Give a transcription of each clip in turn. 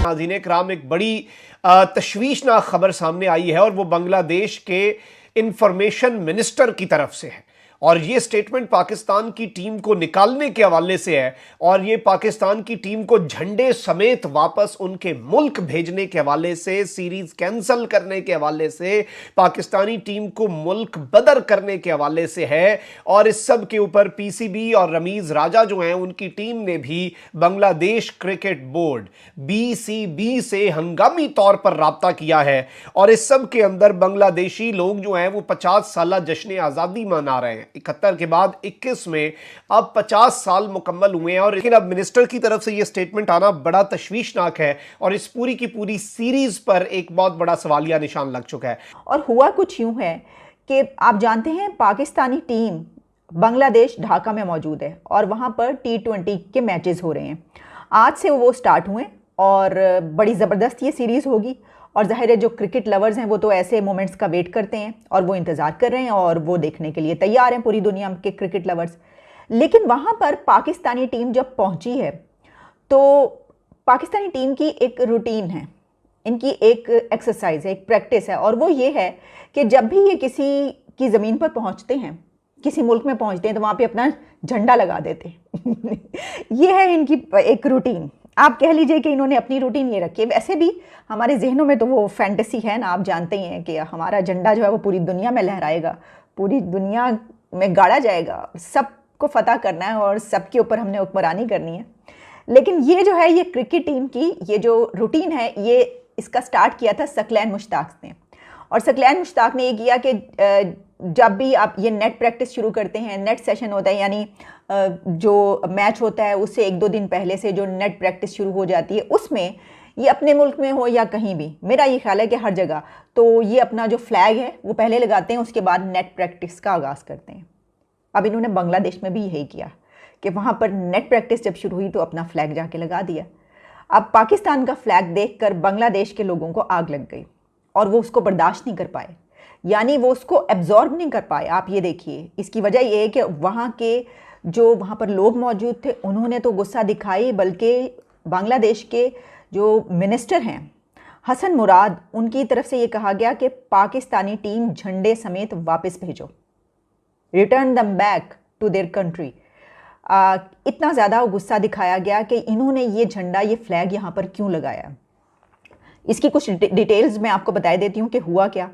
नाज़रीन इकराम, एक बड़ी तशवीशनाक खबर सामने आई है और वो बांग्लादेश के इंफॉर्मेशन मिनिस्टर की तरफ से है। और ये स्टेटमेंट पाकिस्तान की टीम को निकालने के हवाले से है और ये पाकिस्तान की टीम को झंडे समेत वापस उनके मुल्क भेजने के हवाले से, सीरीज कैंसिल करने के हवाले से, पाकिस्तानी टीम को मुल्क बदर करने के हवाले से है। और इस सब के ऊपर पीसीबी और रमीज राजा जो हैं उनकी टीम ने भी बांग्लादेश क्रिकेट बोर्ड बीसीबी से हंगामी तौर पर राब्ता किया है। और इस सब के अंदर बांग्लादेशी लोग जो हैं वो 50 साल जश्न आज़ादी मना रहे हैं। 71 के बाद 21 में अब 50 साल मुकम्मल हुए हैं। और लेकिन अब मिनिस्टर की तरफ से यह स्टेटमेंट आना बड़ा तशवीशनाक है और इस पूरी की पूरी सीरीज पर एक बहुत बड़ा सवालिया निशान लग चुका है। और हुआ कुछ यूं है कि आप जानते हैं पाकिस्तानी टीम बांग्लादेश ढाका में मौजूद है और वहां पर T20 के मैचेस हो रहे हैं। आज से वो स्टार्ट हुए और बड़ी ज़बरदस्त ये सीरीज़ होगी। और ज़ाहिर है जो क्रिकेट लवर्स हैं वो तो ऐसे मोमेंट्स का वेट करते हैं और वो इंतज़ार कर रहे हैं और वो देखने के लिए तैयार हैं, पूरी दुनिया के क्रिकेट लवर्स। लेकिन वहाँ पर पाकिस्तानी टीम जब पहुँची है तो पाकिस्तानी टीम की एक रूटीन है, इनकी एक एक्सरसाइज है, एक प्रैक्टिस है। और वो ये है कि जब भी ये किसी की ज़मीन पर पहुँचते हैं, किसी मुल्क में पहुँचते हैं, तो वहाँ पे अपना झंडा लगा देते हैं। ये है इनकी एक रूटीन। आप कह लीजिए कि इन्होंने अपनी रूटीन ये रखी है। वैसे भी हमारे जहनों में तो वो फैंटेसी है ना, आप जानते ही हैं कि हमारा झंडा जो है वो पूरी दुनिया में लहराएगा, पूरी दुनिया में गाड़ा जाएगा, सबको फतह करना है और सबके ऊपर हमने हुक्मरानी करनी है। लेकिन ये जो है, ये क्रिकेट टीम की ये जो रूटीन है, ये इसका स्टार्ट किया था सकलैन मुश्ताक ने। और सकलैन मुश्ताक ने ये किया कि जब भी आप ये नेट प्रैक्टिस शुरू करते हैं, नेट सेशन होता है, यानी जो मैच होता है उससे 1-2 दिन पहले से जो नेट प्रैक्टिस शुरू हो जाती है, उसमें ये अपने मुल्क में हो या कहीं भी, मेरा ये ख्याल है कि हर जगह तो ये अपना जो फ्लैग है वो पहले लगाते हैं, उसके बाद नेट प्रैक्टिस का आगाज़ करते हैं। अब इन्होंने बांग्लादेश में भी यही किया कि वहाँ पर नेट प्रैक्टिस जब शुरू हुई तो अपना फ्लैग जाके लगा दिया। अब पाकिस्तान का फ्लैग देखकर बांग्लादेश के लोगों को आग लग गई और वो उसको बर्दाश्त नहीं कर पाए, यानी वो उसको एब्जॉर्ब नहीं कर पाए। आप ये देखिए, इसकी वजह ये है कि वहाँ के जो वहाँ पर लोग मौजूद थे उन्होंने तो गुस्सा दिखाई, बल्कि बांग्लादेश के जो मिनिस्टर हैं हसन मुराद, उनकी तरफ से ये कहा गया कि पाकिस्तानी टीम झंडे समेत वापस भेजो, return them back to their country. इतना ज़्यादा गुस्सा दिखाया गया कि इन्होंने ये झंडा, ये फ्लैग यहाँ पर क्यों लगाया। इसकी कुछ डिटेल्स मैं आपको बता देती हूँ कि हुआ क्या।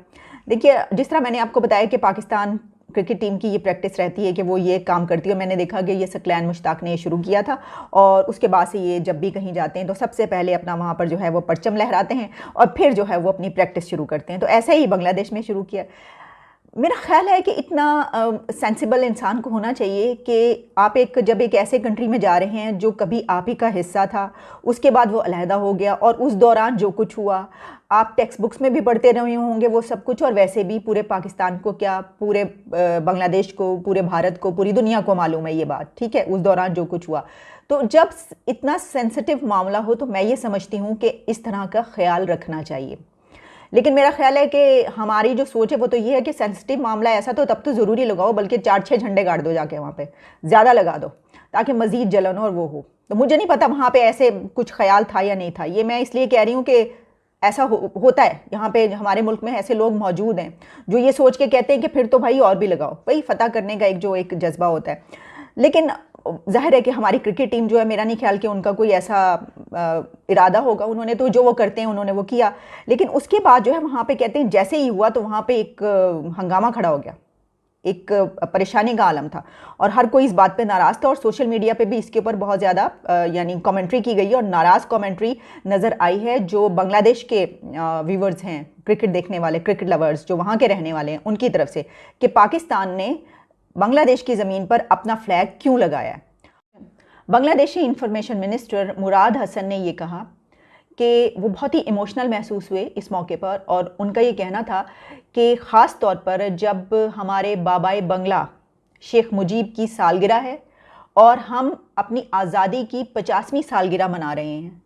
देखिए, जिस तरह मैंने आपको बताया कि पाकिस्तान क्रिकेट टीम की ये प्रैक्टिस रहती है कि वो ये काम करती है। मैंने देखा कि ये सकलैन मुश्ताक ने शुरू किया था और उसके बाद से ये जब भी कहीं जाते हैं तो सबसे पहले अपना वहाँ पर जो है वो परचम लहराते हैं और फिर जो है वो अपनी प्रैक्टिस शुरू करते हैं। तो ऐसे ही बांग्लादेश में शुरू किया। मेरा ख्याल है कि इतना सेंसिबल इंसान को होना चाहिए कि आप जब एक ऐसे कंट्री में जा रहे हैं जो कभी आप ही का हिस्सा था, उसके बाद वो अलहदा हो गया और उस दौरान जो कुछ हुआ आप टेक्स्ट बुक्स में भी पढ़ते रहे होंगे वो सब कुछ, और वैसे भी पूरे पाकिस्तान को क्या, पूरे बांग्लादेश को, पूरे भारत को, पूरी दुनिया को मालूम है ये बात, ठीक है, उस दौरान जो कुछ हुआ। तो जब इतना सेंसिटिव मामला हो तो मैं ये समझती हूँ कि इस तरह का ख्याल रखना चाहिए। लेकिन मेरा ख्याल है कि हमारी जो सोच है वो तो ये है कि सेंसिटिव मामला ऐसा तो तब तो ज़रूरी लगाओ, बल्कि 4-6 झंडे गाड़ दो जाके, वहाँ पे ज़्यादा लगा दो ताकि मज़ीद जलन और वो हो। तो मुझे नहीं पता वहाँ पे ऐसे कुछ ख्याल था या नहीं था, ये मैं इसलिए कह रही हूँ कि ऐसा होता है। यहाँ पे हमारे मुल्क में ऐसे लोग मौजूद हैं जो ये सोच के कहते हैं कि फिर तो भाई और भी लगाओ, भाई फतह करने का एक जज्बा होता है। लेकिन जाहिर है कि हमारी क्रिकेट टीम जो है, मेरा नहीं ख्याल कि उनका कोई ऐसा इरादा होगा, उन्होंने तो जो वो करते हैं उन्होंने वो किया। लेकिन उसके बाद जो है वहाँ पे कहते हैं जैसे ही हुआ तो वहाँ पे एक हंगामा खड़ा हो गया, एक परेशानी का आलम था और हर कोई इस बात पे नाराज़ था और सोशल मीडिया पे भी इसके ऊपर बहुत ज़्यादा यानी कमेंट्री की गई और नाराज़ कमेंट्री नज़र आई है। जो बांग्लादेश के व्यूवर्स हैं, क्रिकेट देखने वाले, क्रिकेट लवर्स जो वहाँ के रहने वाले हैं, उनकी तरफ से कि पाकिस्तान ने बांग्लादेश की ज़मीन पर अपना फ्लैग क्यों लगाया। बांग्लादेशी इंफॉर्मेशन मिनिस्टर मुराद हसन ने ये कहा कि वो बहुत ही इमोशनल महसूस हुए इस मौके पर और उनका ये कहना था कि ख़ास तौर पर जब हमारे बाबाए बंगला शेख मुजीब की सालगिरह है और हम अपनी आज़ादी की 50वीं सालगिरह मना रहे हैं,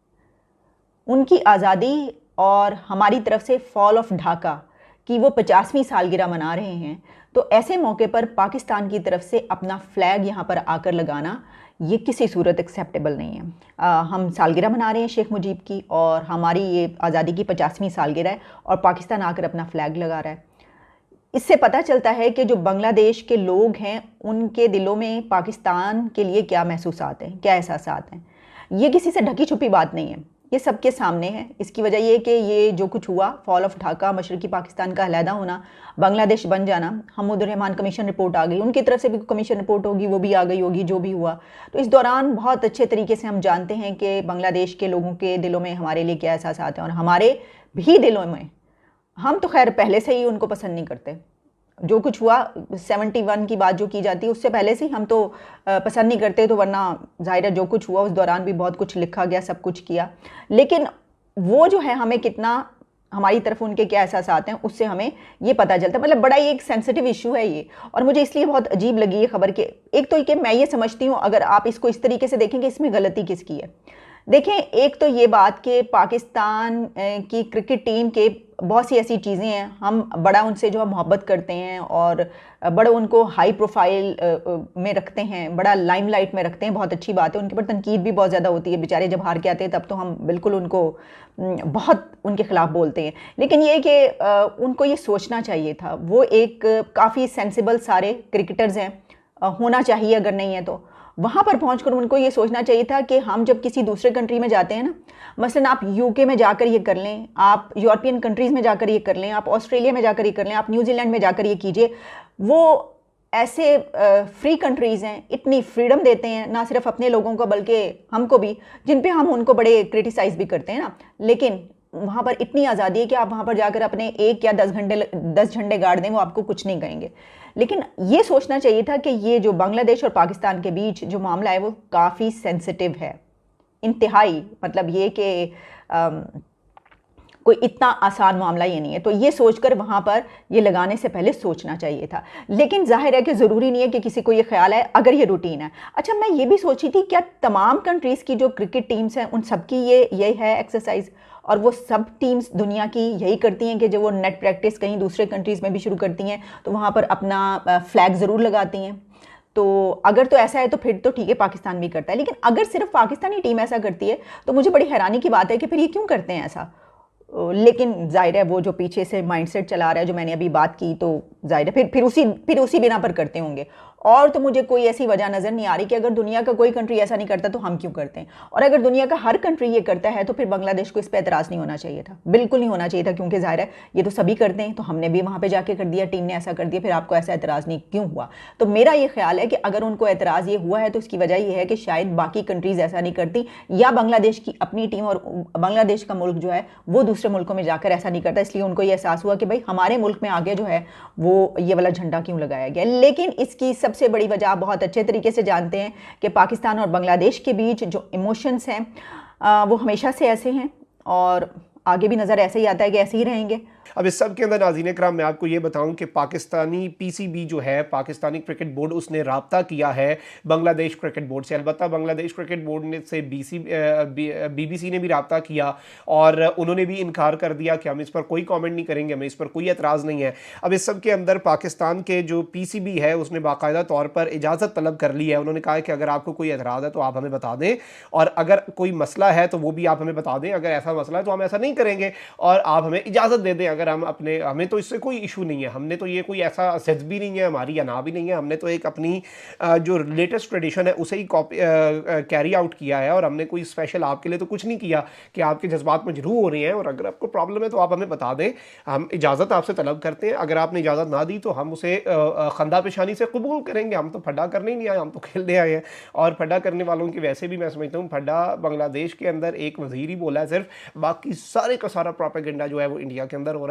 उनकी आज़ादी और हमारी तरफ से फॉल ऑफ ढाका कि वो 50वीं सालगिरह मना रहे हैं, तो ऐसे मौके पर पाकिस्तान की तरफ से अपना फ्लैग यहाँ पर आकर लगाना ये किसी सूरत एक्सेप्टेबल नहीं है। हम सालगिरह मना रहे हैं शेख मुजीब की, और हमारी ये आज़ादी की 50वीं सालगिरह है, और पाकिस्तान आकर अपना फ्लैग लगा रहा है। इससे पता चलता है कि जो बांग्लादेश के लोग हैं उनके दिलों में पाकिस्तान के लिए क्या महसूसात हैं, क्या एहसासात हैं। ये किसी से ढकी छुपी बात नहीं है, ये सबके सामने है। इसकी वजह ये कि ये जो कुछ हुआ, फॉल ऑफ ढाका, मशरकी पाकिस्तान का अलहदा होना, बांग्लादेश बन जाना, हमउद्दीन रहमान कमीशन रिपोर्ट आ गई, उनकी तरफ से भी कमीशन रिपोर्ट होगी, वो भी आ गई होगी, जो भी हुआ। तो इस दौरान बहुत अच्छे तरीके से हम जानते हैं कि बांग्लादेश के लोगों के दिलों में हमारे लिए क्या एहसासात हैं, और हमारे भी दिलों में। हम तो खैर पहले से ही उनको पसंद नहीं करते। जो कुछ हुआ 71 की बात जो की जाती है उससे पहले से ही हम तो पसंद नहीं करते, तो वरना जाहिर है जो कुछ हुआ उस दौरान भी बहुत कुछ लिखा गया, सब कुछ किया। लेकिन वो जो है हमें कितना, हमारी तरफ उनके क्या एहसासात हैं उससे हमें ये पता चलता है। मतलब बड़ा ही एक सेंसिटिव इशू है ये, और मुझे इसलिए बहुत अजीब लगी ये खबर के। एक तो कि मैं ये समझती हूँ, अगर आप इसको इस तरीके से देखें कि इसमें गलती किसकी है। देखें, एक तो ये बात कि पाकिस्तान की क्रिकेट टीम के बहुत सी ऐसी चीज़ें हैं, हम बड़ा उनसे जो है मोहब्बत करते हैं, और बड़ा उनको हाई प्रोफाइल में रखते हैं, बड़ा लाइमलाइट में रखते हैं, बहुत अच्छी बात है। उनके पर तनकीद भी बहुत ज़्यादा होती है, बेचारे जब हार के आते हैं तब तो हम बिल्कुल उनको बहुत उनके ख़िलाफ़ बोलते हैं। लेकिन ये कि उनको ये सोचना चाहिए था, वो एक काफ़ी सेंसिबल सारे क्रिकेटर्स हैं, होना चाहिए, अगर नहीं है तो वहाँ पर पहुंचकर उनको ये सोचना चाहिए था कि हम जब किसी दूसरे कंट्री में जाते हैं ना, मसलन आप यूके में जाकर ये कर लें, आप यूरोपियन कंट्रीज़ में जाकर ये कर लें, आप ऑस्ट्रेलिया में जाकर ये कर लें, आप न्यूजीलैंड में जाकर ये कीजिए। वो ऐसे फ्री कंट्रीज़ हैं, इतनी फ्रीडम देते हैं ना सिर्फ अपने लोगों को बल्कि हमको भी, जिन पे हम उनको बड़े क्रिटिसाइज़ भी करते हैं ना। लेकिन वहाँ पर इतनी आज़ादी है कि आप वहाँ पर जाकर अपने 1 या 10 झंडे गाड़ दें, वो आपको कुछ नहीं कहेंगे। लेकिन ये सोचना चाहिए था कि ये जो बांग्लादेश और पाकिस्तान के बीच जो मामला है वो काफ़ी सेंसिटिव है, इंतहाई। मतलब ये कि कोई इतना आसान मामला ये नहीं है। तो ये सोचकर वहाँ पर ये लगाने से पहले सोचना चाहिए था। लेकिन जाहिर है कि ज़रूरी नहीं है कि किसी को ये ख्याल है अगर ये रूटीन है। अच्छा, मैं ये भी सोची थी, क्या तमाम कंट्रीज़ की जो क्रिकेट टीम्स हैं उन सबकी ये है एक्सरसाइज, और वो सब टीम्स दुनिया की यही करती हैं कि जब वो नेट प्रैक्टिस कहीं दूसरे कंट्रीज़ में भी शुरू करती हैं तो वहाँ पर अपना फ्लैग ज़रूर लगाती हैं। तो अगर तो ऐसा है तो फिर तो ठीक है, पाकिस्तान भी करता है। लेकिन अगर सिर्फ पाकिस्तानी टीम ऐसा करती है तो मुझे बड़ी हैरानी की बात है कि फिर ये क्यों करते हैं ऐसा। लेकिन जाहिर है वो जो पीछे से माइंडसेट चला रहा है, जो मैंने अभी बात की, तो जाहिर है फिर उसी बिना पर करते होंगे। और तो मुझे कोई ऐसी वजह नज़र नहीं आ रही कि अगर दुनिया का कोई कंट्री ऐसा नहीं करता तो हम क्यों करते हैं। और अगर दुनिया का हर कंट्री ये करता है तो फिर बांग्लादेश को इस पर एतराज़ नहीं होना चाहिए था, बिल्कुल नहीं होना चाहिए था, क्योंकि जाहिर है ये तो सभी करते हैं, तो हमने भी वहाँ पर जाके कर दिया, टीम ने ऐसा कर दिया, फिर आपको ऐसा एतराज़ नहीं क्यों हुआ। तो मेरा ये ख्याल है कि अगर उनको एतराज़ ये हुआ है तो इसकी वजह यह है कि शायद बाकी कंट्रीज़ ऐसा नहीं करती, या बांग्लादेश की अपनी टीम और बांग्लादेश का मुल्क जो है वो दूसरे मुल्कों में जाकर ऐसा नहीं करता, इसलिए उनको ये एहसास हुआ कि भाई हमारे मुल्क में आगे जो है वो ये वाला झंडा क्यों लगाया गया। लेकिन इसकी सबसे बड़ी वजह आप बहुत अच्छे तरीके से जानते हैं कि पाकिस्तान और बांग्लादेश के बीच जो इमोशंस हैं वो हमेशा से ऐसे हैं, और आगे भी नज़र ऐसे ही आता है कि ऐसे ही रहेंगे। अब इस सब के अंदर नाज़रीन कराम मैं आपको ये बताऊं कि पाकिस्तानी पीसीबी जो है, पाकिस्तानी क्रिकेट बोर्ड, उसने राब्ता किया है बांग्लादेश क्रिकेट बोर्ड से। अलबत्ता बांग्लादेश क्रिकेट बोर्ड ने से बीबीसी ने भी राब्ता किया और उन्होंने भी इनकार कर दिया कि हम इस पर कोई कमेंट नहीं करेंगे, हमें इस पर कोई एतराज़ नहीं है। अब इस सब के अंदर पाकिस्तान के जो पीसीबी है उसने बाकायदा तौर पर इजाज़त तलब कर ली है। उन्होंने कहा है कि अगर आपको कोई एतराज़ है तो आप हमें बता दें, और अगर कोई मसला है तो वो भी आप हमें बता दें। अगर ऐसा मसला है तो हम ऐसा नहीं करेंगे और आप हमें इजाज़त दे दें। अगर हम अपने, हमें तो इससे कोई इशू नहीं है, हमने तो ये कोई ऐसा सेज भी नहीं है हमारी या ना भी नहीं है, हमने तो एक अपनी जो लेटेस्ट ट्रेडिशन है उसे ही कैरी आउट किया है, और हमने कोई स्पेशल आपके लिए तो कुछ नहीं किया कि आपके जज्बात मजरूह हो रहे हैं, और अगर आपको प्रॉब्लम है तो आप हमें बता दें, हम इजाज़त आपसे तलब करते हैं। अगर आपने इजाज़त ना दी तो हम उसे खंदा पेशानी से कबूल करेंगे। हम तो फड्डा करने नहीं आए, हम तो खेलने आए हैं। और फड्डा करने वालों की वैसे भी मैं समझता हूँ फड्डा बांग्लादेश के अंदर एक वजीर ही बोला है सिर्फ, बाकी सारे का सारा प्रोपेगेंडा जो है वो इंडिया के अंदर हो रहा है।